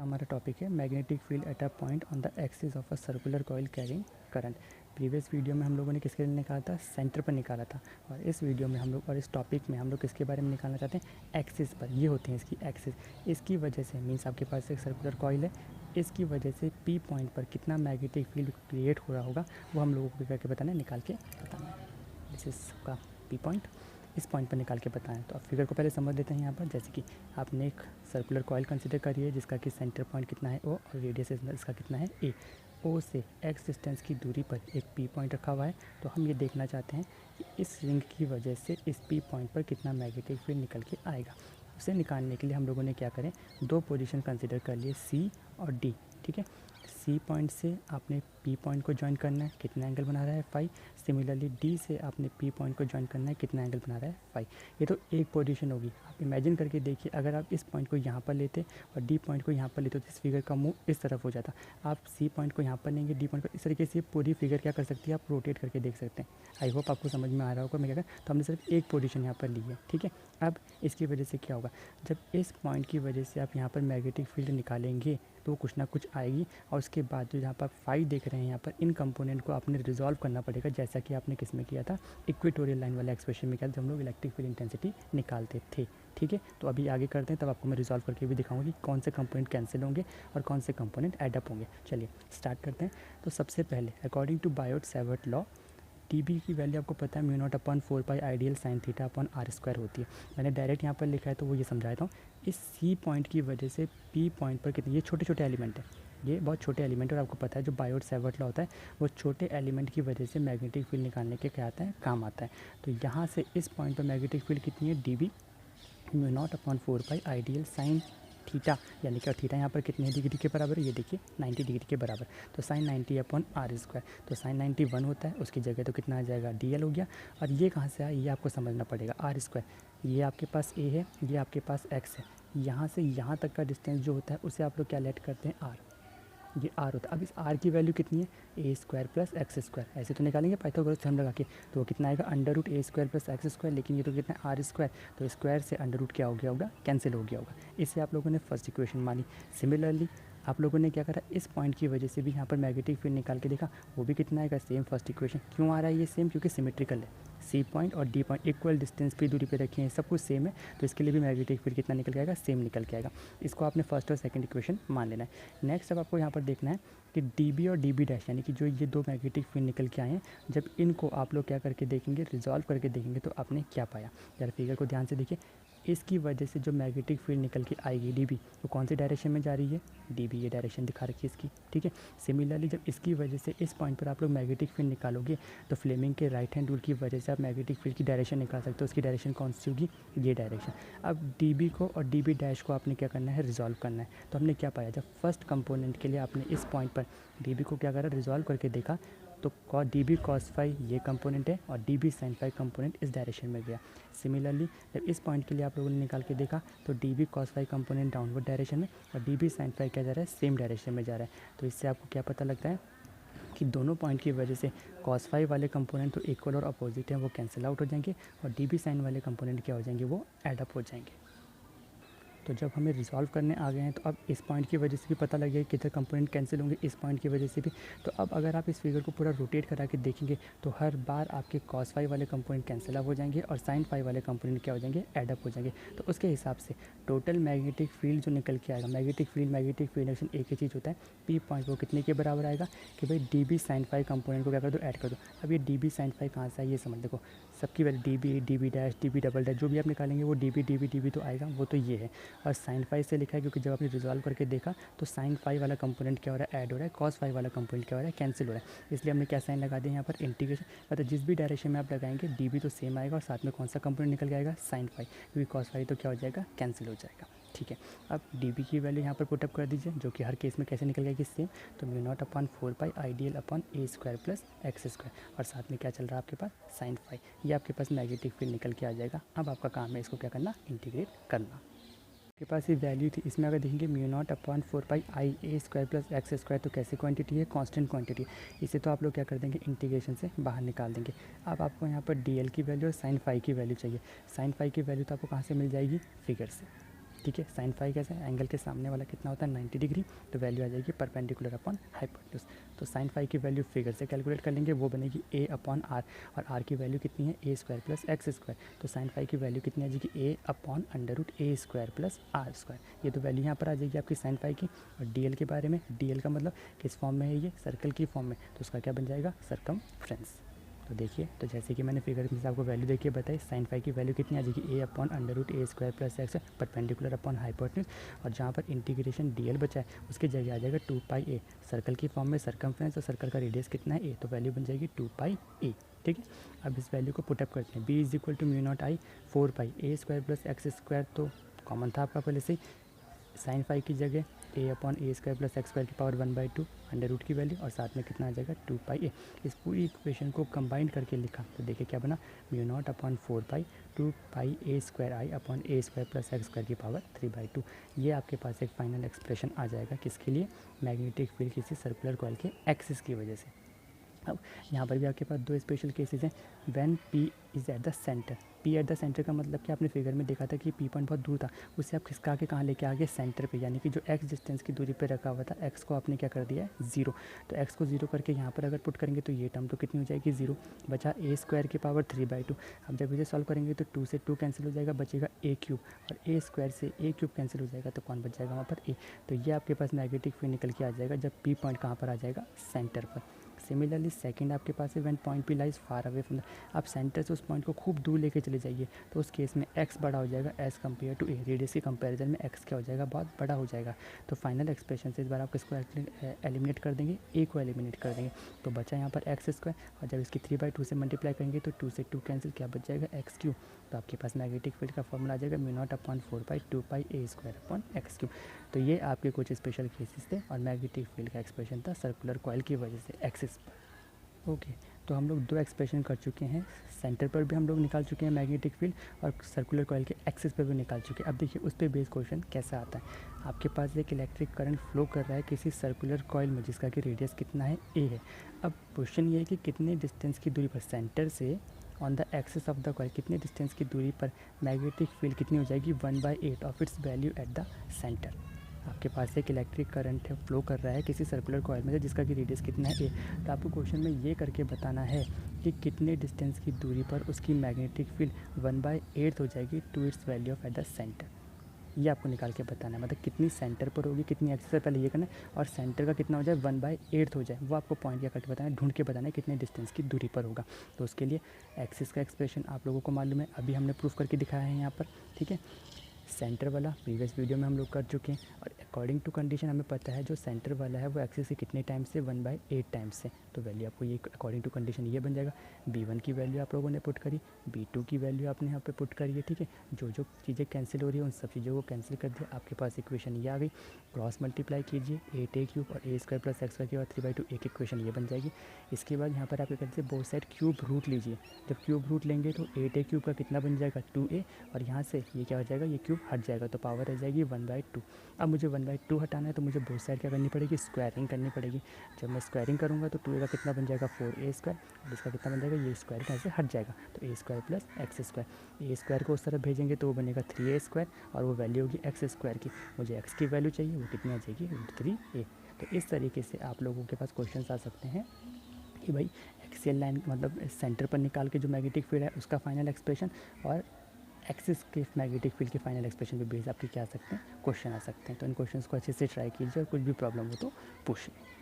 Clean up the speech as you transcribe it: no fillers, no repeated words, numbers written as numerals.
हमारा टॉपिक है magnetic field at a point on the axis of a circular coil carrying current. Previous video में हम लोगों ने किसके लिए निकाला था, सेंटर पर निकाला था। और इस वीडियो में हम लोग और इस टॉपिक में हम लोग किसके बारे में निकालना चाहते हैं, एक्सिस पर। ये होते हैं इसकी एक्सिस। इसकी वजह से मीन्स आपके पास एक सर्कुलर कॉइल है, इसकी वजह से पी पॉइंट पर कितना मैग्नेटिक फील्ड क्रिएट हो रहा होगा वो हम लोगों को करके बताना है, निकाल के बताना है। दिस इज का पी पॉइंट, इस पॉइंट पर निकाल के बताएं। तो आप फिगर को पहले समझ लेते हैं यहाँ पर। जैसे कि आपने एक सर्कुलर कॉइल कंसिडर करी है जिसका कि सेंटर पॉइंट कितना है ओ और रेडियस इसका कितना है ए। ओ से एक्स डिस्टेंस की दूरी पर एक पी पॉइंट रखा हुआ है। तो हम ये देखना चाहते हैं कि इस रिंग की वजह से इस पी पॉइंट पर कितना मैग्नेटिक फील्ड निकल के आएगा। उसे निकालने के लिए हम लोगों ने क्या करें, दो पोजीशन कंसिडर कर लिए, सी और डी। ठीक है, सी पॉइंट से आपने पी पॉइंट को ज्वाइन करना है, कितना एंगल बना रहा है फाई। सिमिलरली डी से आपने पी पॉइंट को ज्वाइन करना है, कितना एंगल बना रहा है फाई। ये तो एक पोजीशन होगी। आप इमेजिन करके देखिए, अगर आप इस पॉइंट को यहाँ पर लेते और डी पॉइंट को यहाँ पर लेते तो इस फिगर का मुंह इस तरफ हो जाता। आप सी पॉइंट को यहाँ पर लेंगे, डी पॉइंट को इस तरीके से पूरी फिगर क्या कर सकती है, आप रोटेट करके देख सकते हैं। आई होप आपको समझ में आ रहा होगा मैं क्या कर। तो हमने सिर्फ एक पोजीशन यहाँ पर ली है। ठीक है, अब इसकी वजह से क्या होगा, जब इस पॉइंट की वजह से आप यहाँ पर मैग्नेटिक फील्ड निकालेंगे तो कुछ ना कुछ आएगी। और उसके बाद जो यहाँ पर आप फाई देख रहे हैं, यहाँ पर इन कंपोनेंट को आपने रिजॉल्व करना पड़ेगा, जैसा कि आपने किस में किया था, इक्वेटोरियल लाइन वाला एक्सप्रेशन में किया था जब हम लोग इलेक्ट्रिक फील्ड इंटेंसिटी निकालते थे। ठीक है, तो अभी आगे करते हैं, तब आपको मैं रिजॉल्व करके भी दिखाऊंगा कि कौन से कंपोनेंट कैंसिल होंगे और कौन से कंपोनेंट एडअप होंगे। चलिए स्टार्ट करते हैं। तो सबसे पहले according to Biot Savart law, d B की वैल्यू आपको पता है mu not upon 4 pi I dl sine theta upon r square होती है। मैंने डायरेक्ट यहाँ पर लिखा है तो वो ये समझा देता हूँ। इस सी पॉइंट की वजह से पी पॉइंट पर कितने, ये छोटे छोटे एलिमेंट है, ये बहुत छोटे एलिमेंट है। और आपको पता है जो बायोट-सैवर्ट लॉ होता है वो छोटे एलिमेंट की वजह से मैग्नेटिक फील्ड निकालने के क्या आता है, काम आता है। तो यहाँ से इस पॉइंट पर मैग्नेटिक फील्ड कितनी है, d B mu not upon 4 pi I dl sine theta, यानी कि थीटा यहाँ पर कितने डिग्री के बराबर है, ये देखिए 90 डिग्री के बराबर। तो साइन 90 अपॉन आर स्क्वायर, तो साइन 91 होता है, उसकी जगह तो कितना आ जाएगा, डी एल हो गया। और ये कहाँ से आया, ये आपको समझना पड़ेगा। आर स्क्वायर, ये आपके पास ए है, ये आपके पास एक्स है, यहाँ से यहाँ तक का डिस्टेंस जो होता है उसे आप लोग क्या लेट करते हैं, आर। ये आर होता है। अब इस आर की वैल्यू कितनी है, ए स्क्वायर प्लस एक्स स्क्वायर, ऐसे तो निकालेंगे पाइथागोरस थ्योरम लगा के। तो वो कितना आएगा, अंडर रूट ए स्क्वायर प्लस एक्स स्क्वायर, लेकिन ये तो कितना है, आर स्क्वायर। तो स्क्वायर से अंडर रूट क्या हो गया होगा, कैंसिल हो गया होगा। इससे आप लोगों ने फर्स्ट इक्वेशन मानी। सिमिलरली आप लोगों ने क्या करा, इस पॉइंट की वजह से भी यहाँ पर मैग्नेटिक फील्ड निकाल के देखा, वो भी कितना आएगा, सेम फर्स्ट इक्वेशन। क्यों आ रहा है ये सेम, क्योंकि सिमेट्रिकल है। सी पॉइंट और डी पॉइंट इक्वल डिस्टेंस पे दूरी पे रखे हैं, सब कुछ सेम है, तो इसके लिए भी मैग्नेटिक फील्ड कितना निकल के आएगा, सेम निकल के आएगा। इसको आपने फर्स्ट और सेकंड इक्वेशन मान लेना है। नेक्स्ट अब आपको यहाँ पर देखना है कि डी बी और डी बी डैश, यानी कि जो ये दो मैग्नेटिक फील्ड निकल के आए हैं, जब इनको आप लोग क्या करके देखेंगे, रिजॉल्व करके देखेंगे, तो आपने क्या पाया। यार फिगर को ध्यान से देखिए, इसकी वजह से जो मैग्नेटिक फील्ड निकल के आएगी डी बी, वो कौन सी डायरेक्शन में जा रही है, डी बी, ये डायरेक्शन दिखा रखी है इसकी। ठीक है, सिमिलरली जब इसकी वजह से इस पॉइंट पर आप लोग मैग्नेटिक फील्ड निकालोगे तो फ्लेमिंग के राइट हैंड रूल की वजह से आप मैग्नेटिक फील्ड की डायरेक्शन निकाल सकते हो। उसकी डायरेक्शन कौन सी होगी, ये डायरेक्शन। अब डी बी को और डी बी डैश को आपने क्या करना है, रिजॉल्व करना है। तो हमने क्या पाया, जब फर्स्ट कंपोनेंट के लिए आपने इस पॉइंट पर डी बी को क्या करा, रिजॉल्व करके देखा, तो डी बी कॉस फाई ये कंपोनेंट है और d B sine phi component इस डायरेक्शन में गया। सिमिलरली जब इस पॉइंट के लिए आप लोगों ने निकाल के देखा तो d B cos phi component downward direction में और डी बी साइन फाई क्या जा रहा है, सेम डायरेक्शन में जा रहा है। तो इससे आपको क्या पता लगता है कि दोनों पॉइंट की वजह से कॉस फाई वाले कंपोनेंट तो इक्वल और अपोजिट हैं, वो कैंसिल आउट हो जाएंगे, और डी बी साइन वाले कंपोनेंट क्या हो जाएंगे, वो एडअप हो जाएंगे। तो जब हमें रिजॉल्व करने आ गए हैं तो अब इस पॉइंट की वजह से भी पता लग गया कितने कंपोनेंट कैंसिल होंगे, इस पॉइंट की वजह से भी। तो अब अगर आप इस फिगर को पूरा रोटेट करा के देखेंगे तो हर बार आपके कॉस फाई वाले कंपोनेंट कैंसिल हो जाएंगे और साइन फाई वाले कंपोनेंट क्या हो जाएंगे, एडअप हो जाएंगे। तो उसके हिसाब से टोटल मैग्नेटिक फील्ड जो निकल के आएगा, मैग्नेटिक फील्ड एक्शन एक ही चीज़ होता है, पी पॉइंट वो कितने के बराबर आएगा कि भाई d B sine phi component को क्या कर दो, ऐड कर दो। अब ये डी बी साइन फाई कहाँ से है, ये समझ देखो, सबकी value d B dash, d B double dash जो भी आप निकालेंगे वो डी बी तो आएगा, वो तो ये है। और साइन फाई से लिखा है क्योंकि जब आपने रिजॉल्व करके देखा तो साइन फाई वाला कंपोनेंट क्या हो रहा है, ऐड हो रहा है, कॉस फाई वाला कंपोनेंट क्या हो रहा है, कैंसिल हो रहा है। इसलिए हमने क्या साइन लगा दिया यहाँ पर, इंटीग्रेशन। मतलब जिस भी डायरेक्शन में आप लगाएंगे डी बी तो सेम आएगा और साथ में कौन सा कंपोनेंट निकल के आएगा, साइन फाई, क्योंकि कॉस फाई तो क्या हो जाएगा, कैंसिल हो जाएगा। ठीक है, अब डी बी की वैल्यू यहाँ पर पुटअप कर दीजिए, जो कि हर केस में कैसे निकल जाएगी, सेम। तो mu not upon 4 pi ideal upon a square plus x square, और साथ में क्या चल रहा है आपके पास, साइन फाई। ये आपके पास मैग्नेटिक फील्ड निकल के आ जाएगा। अब आपका काम है इसको क्या करना, इंटीग्रेट करना। आपके पास ये वैल्यू थी, इसमें अगर देखेंगे mu not upon 4 pi I A square plus x square, तो कैसी क्वांटिटी है, कांस्टेंट क्वांटिटी है। इसे तो आप लोग क्या कर देंगे, इंटीग्रेशन से बाहर निकाल देंगे। अब आपको यहाँ पर डी एल की वैल्यू और साइन फाई की वैल्यू चाहिए। साइन फाई की वैल्यू तो आपको कहाँ से मिल जाएगी, फिगर से। ठीक है। साइन फाई कैसे है, एंगल के सामने वाला कितना होता है 90 डिग्री, तो वैल्यू आ जाएगी परपेंडिकुलर अपॉन हाइपोटेन्यूज। तो साइन फाई की वैल्यू फिगर से कैलकुलेट कर लेंगे, वो बनेगी a अपॉन आर, और आर की वैल्यू कितनी है a square plus x square. तो साइन फाई की वैल्यू कितनी आ जाएगी a upon under root a square plus R square. ये तो वैल्यू यहाँ पर आ जाएगी आपकी साइन फाई की। और डी एल के बारे में, डी एल का मतलब किस फॉर्म में है, ये सर्कल की फॉर्म में, तो उसका क्या बन जाएगा सरकमफ्रेंस। तो देखिए, तो जैसे कि मैंने फिगर में से आपको वैल्यू देखिए बताई, साइन फाई की वैल्यू कितनी आ जाएगी a upon under root a square plus X perpendicular upon hypotenuse. और जहाँ पर इंटीग्रेशन dl बचा है उसकी जगह आ जाएगा 2πa, सर्कल की फॉर्म में सरकमफ्रेंस, और सर्कल का रेडियस कितना है a, तो वैल्यू बन जाएगी 2πa। ठीक है, अब इस वैल्यू को पुटअप करते हैं, b is equal to mu not I 4π a square plus x square, तो कॉमन था आपका पहले से ही। साइन फाई की जगह a upon a square plus x square की पावर 1/2 अंडर रूट की वैल्यू, और साथ में कितना आ जाएगा 2πa। इस पूरी इक्वेशन को कंबाइन करके लिखा तो देखिए क्या बना, mu not upon 4π 2πa square I upon a square plus x square की पावर 3/2। ये आपके पास एक फाइनल एक्सप्रेशन आ जाएगा, किसके लिए, मैग्नेटिक फील्ड किसी सर्कुलर कॉइल के एक्सिस की वजह से। अब यहाँ पर भी आपके पास दो स्पेशल केसेस हैं, when P is eight the centre. P eight the centre का मतलब कि आपने फिगर में देखा था कि P पॉइंट बहुत दूर था, उससे आप खिसका के कहाँ लेके आ गए, सेंटर पे, यानी कि जो x डिस्टेंस की दूरी पे रखा हुआ था, x को आपने क्या कर दिया है 0। तो x को 0 करके यहाँ पर अगर पुट करेंगे तो ये टर्म तो कितनी हो जाएगी 0, बचा a स्क्वायर की पावर 3/2। अब जब इसे सॉल्व करेंगे तो 2 से 2 कैंसिल हो जाएगा, बचेगा a क्यूब, और a स्क्वायर से a क्यूब कैंसिल हो जाएगा, तो कौन बच जाएगा वहाँ पर a। तो ये आपके पास मैग्नेटिक फील्ड निकल के आ जाएगा जब P पॉइंट कहाँ पर आ जाएगा, सेंटर पर। सिमिलरली सेकंड आपके पास है when point P lies far away from the, आप सेंटर से उस पॉइंट को खूब दूर लेके चले जाइए, तो उस केस में x बड़ा हो जाएगा as compare to a, radius के कंपैरिजन में x क्या हो जाएगा, बहुत बड़ा हो जाएगा। तो फाइनल एक्सप्रेशन से इस बार आप किसको एलिमिनेट कर देंगे, a को एलिमिनेट कर देंगे, तो बचा यहाँ पर एक्स स्क्वायर, और जब इसकी 3/2 से मल्टीप्लाई करेंगे तो 2 से 2 कैंसिल, क्या बच जाएगा एक्स क्यूब। तो आपके पास मैग्नेटिक फील्ड का फॉर्मूला आ जाएगा mu not upon 4π 2π a square upon x cube. तो ये आपके कुछ स्पेशल केसेस थे, और मैग्नेटिक फील्ड का एक्सप्रेशन था सर्कुलर कॉइल की वजह से एक्सिस पर। ओके, तो हम लोग दो एक्सप्रेशन कर चुके हैं, सेंटर पर भी हम लोग निकाल चुके हैं मैग्नेटिक फील्ड, और सर्कुलर कॉइल के एक्सिस पर भी निकाल चुके हैं। अब देखिए उस पर बेस क्वेश्चन कैसा आता है। आपके पास एक इलेक्ट्रिक करंट फ्लो कर रहा है किसी सर्कुलर कॉइल में जिसका कि रेडियस कितना है a है। अब क्वेश्चन ये है कि कितने डिस्टेंस की दूरी पर सेंटर से on the axis of the coil, कितने डिस्टेंस की दूरी पर मैग्नेटिक फील्ड कितनी हो जाएगी, 1/8 of its value eight the centre. आपके पास एक इलेक्ट्रिक करंट है फ्लो कर रहा है किसी सर्कुलर कॉइल में से जिसका कि रेडियस कितना है a, तो आपको क्वेश्चन में ये करके बताना है कि कितने डिस्टेंस की दूरी पर उसकी मैग्नेटिक फील्ड 1/8 हो जाएगी to its value of at the centre. ये आपको निकाल के बताना है, मतलब कितनी सेंटर पर होगी, कितनी एक्सिस से पहले ये करना है, और सेंटर का कितना हो जाए 1/8 हो जाए, वो आपको पॉइंट क्या करके बताना है, ढूंढ के बताना है कितने डिस्टेंस की दूरी पर होगा। तो उसके लिए एक्सिस का एक्सप्रेशन आप लोगों को मालूम है, अभी हमने प्रूफ करके दिखाया है यहाँ पर, ठीक है। सेंटर वाला प्रीवियस वीडियो में हम लोग कर चुके हैं, और अकॉर्डिंग टू कंडीशन हमें पता है जो सेंटर वाला है वो एक्सिस से कितने टाइम्स से 1/8 टाइम्स से, तो वैल्यू आपको ये अकॉर्डिंग टू कंडीशन ये बन जाएगा। b1 की वैल्यू आप लोगों ने पुट करी, b2 की वैल्यू आपने यहाँ पे पुट करी है, ठीक है। जो जो चीज़ें कैंसिल हो रही है उन सब चीज़ों को कैंसिल कर दिया, आपके पास इक्वेशन ये आ गई। क्रॉस मल्टीप्लाई कीजिए 8a क्यूब और a square plus x square के बाद 3/2, एक इक्वेशन ये बन जाएगी। इसके बाद यहाँ पर आप क्या करते हैं, बोथ साइड क्यूब रूट लीजिए, जब क्यूब रूट लेंगे तो 8a क्यूब का कितना बन जाएगा 2a, और यहाँ से ये क्या हो जाएगा, ये क्यूब हट जाएगा, तो पावर रह जाएगी 1/2। अब मुझे 1/2 हटाना है तो मुझे बोथ साइड क्या करनी पड़ेगी, स्क्वायरिंग करनी पड़ेगी। जब मैं स्क्वायरिंग करूँगा तो 2a का कितना बन जाएगा 4a स्क्वायर, और इसका कितना बन जाएगा, ये स्क्वायर यहाँ से हट जाएगा, तो a square plus x square. a square को उस तरफ भेजेंगे तो वो बनेगा 3a स्क्वायर, और वो वैल्यू होगी एक्स स्क्वायर की। मुझे x की वैल्यू चाहिए, वो कितनी आ जाएगी √3a। तो इस तरीके से आप लोगों के पास क्वेश्चन आ सकते हैं कि भाई एक्सियल लाइन मतलब सेंटर पर निकाल के जो मैग्नेटिक फील्ड है उसका फाइनल एक्सप्रेशन, और एक्सिस के मैग्नेटिक फील्ड के फाइनल एक्सप्रेशन पे बेस आपके क्या आ सकते हैं, क्वेश्चन आ सकते हैं। तो इन क्वेश्चंस को अच्छे से ट्राई कीजिए, और कुछ भी प्रॉब्लम हो तो पूछिए।